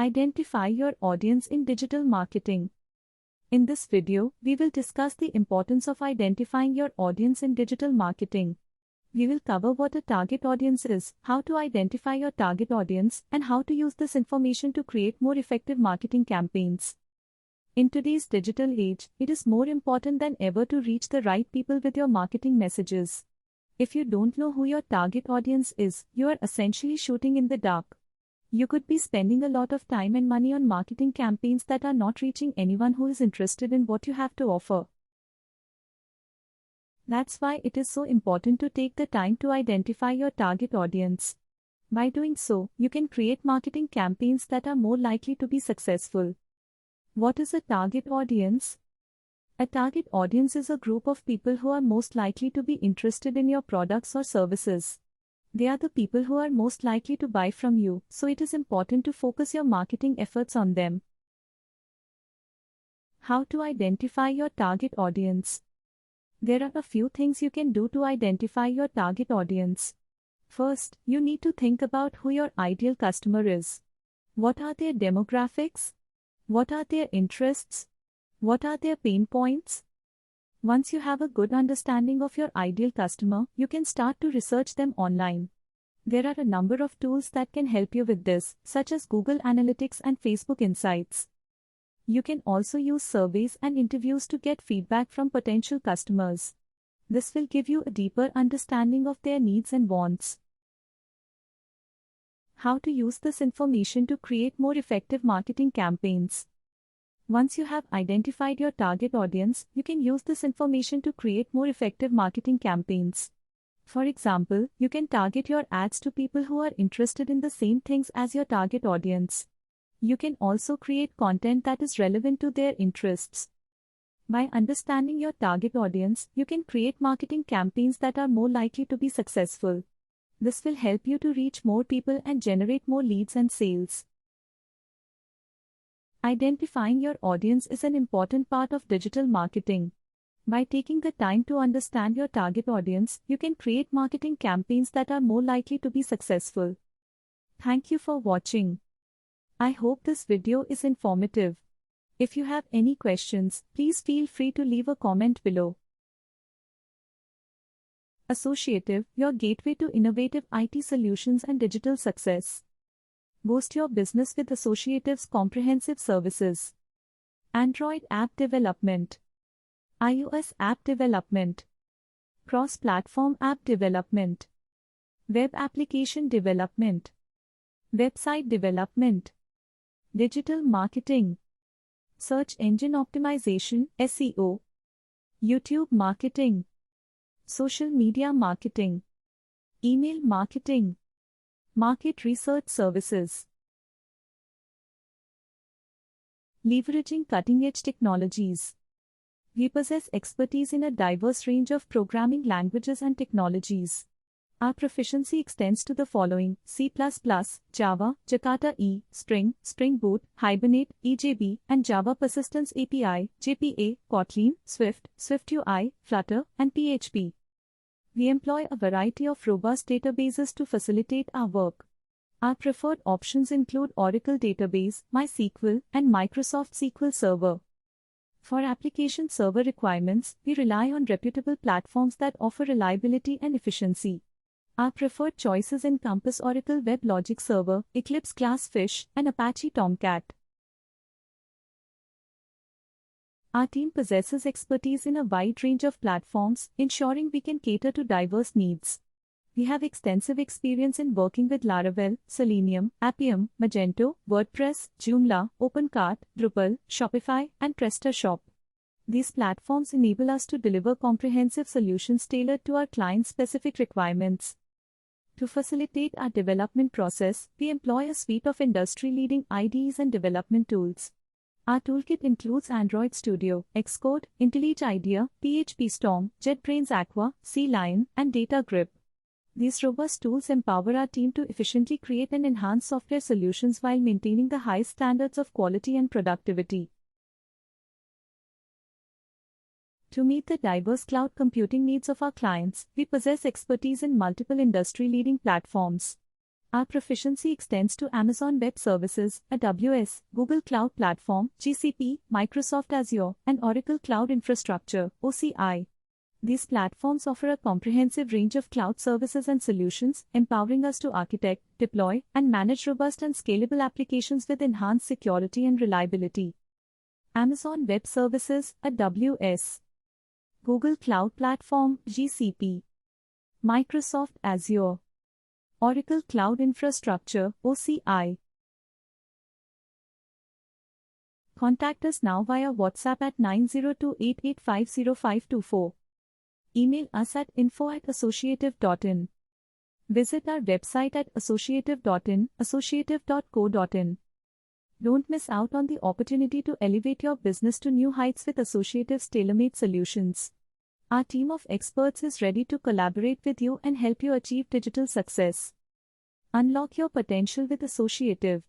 Identify your audience in digital marketing. In this video, we will discuss the importance of identifying your audience in digital marketing. We will cover what a target audience is, how to identify your target audience, and how to use this information to create more effective marketing campaigns. In today's digital age, it is more important than ever to reach the right people with your marketing messages. If you don't know who your target audience is, you are essentially shooting in the dark. You could be spending a lot of time and money on marketing campaigns that are not reaching anyone who is interested in what you have to offer. That's why it is so important to take the time to identify your target audience. By doing so, you can create marketing campaigns that are more likely to be successful. What is a target audience? A target audience is a group of people who are most likely to be interested in your products or services. They are the people who are most likely to buy from you, so it is important to focus your marketing efforts on them. How to identify your target audience? There are a few things you can do to identify your target audience. First, you need to think about who your ideal customer is. What are their demographics? What are their interests? What are their pain points? Once you have a good understanding of your ideal customer, you can start to research them online. There are a number of tools that can help you with this, such as Google Analytics and Facebook Insights. You can also use surveys and interviews to get feedback from potential customers. This will give you a deeper understanding of their needs and wants. How to use this information to create more effective marketing campaigns. Once you have identified your target audience, you can use this information to create more effective marketing campaigns. For example, you can target your ads to people who are interested in the same things as your target audience. You can also create content that is relevant to their interests. By understanding your target audience, you can create marketing campaigns that are more likely to be successful. This will help you to reach more people and generate more leads and sales. Identifying your audience is an important part of digital marketing. By taking the time to understand your target audience, you can create marketing campaigns that are more likely to be successful. Thank you for watching. I hope this video is informative. If you have any questions, please feel free to leave a comment below. Associative, your gateway to innovative IT solutions and digital success. Boost your business with Associative's comprehensive services. Android app development, iOS app development, cross-platform app development, web application development, website development, digital marketing, search engine optimization (SEO), YouTube marketing, social media marketing, email marketing, market research services. Leveraging cutting-edge technologies. We possess expertise in a diverse range of programming languages and technologies. Our proficiency extends to the following: C++, Java, Jakarta E, Spring, Spring Boot, Hibernate, EJB, and Java Persistence API, JPA, Kotlin, Swift, SwiftUI, Flutter, and PHP. We employ a variety of robust databases to facilitate our work. Our preferred options include Oracle Database, MySQL, and Microsoft SQL Server. For application server requirements, we rely on reputable platforms that offer reliability and efficiency. Our preferred choices encompass Oracle WebLogic Server, Eclipse Glassfish, and Apache Tomcat. Our team possesses expertise in a wide range of platforms, ensuring we can cater to diverse needs. We have extensive experience in working with Laravel, Selenium, Appium, Magento, WordPress, Joomla, OpenCart, Drupal, Shopify, and PrestaShop. These platforms enable us to deliver comprehensive solutions tailored to our clients' specific requirements. To facilitate our development process, we employ a suite of industry-leading IDEs and development tools. Our toolkit includes Android Studio, Xcode, IntelliJ IDEA, PHP Storm, JetBrains Aqua, CLion, and DataGrip. These robust tools empower our team to efficiently create and enhance software solutions while maintaining the highest standards of quality and productivity. To meet the diverse cloud computing needs of our clients, we possess expertise in multiple industry-leading platforms. Our proficiency extends to Amazon Web Services, AWS, Google Cloud Platform, GCP, Microsoft Azure, and Oracle Cloud Infrastructure, OCI. These platforms offer a comprehensive range of cloud services and solutions, empowering us to architect, deploy, and manage robust and scalable applications with enhanced security and reliability. Amazon Web Services, AWS. Google Cloud Platform, GCP. Microsoft Azure. Oracle Cloud Infrastructure, OCI. Contact us now via WhatsApp at 90288505524. Email us at info@associative.in. Visit our website at associative.in, associative.co.in. Don't miss out on the opportunity to elevate your business to new heights with Associative's tailor-made solutions. Our team of experts is ready to collaborate with you and help you achieve digital success. Unlock your potential with Associative.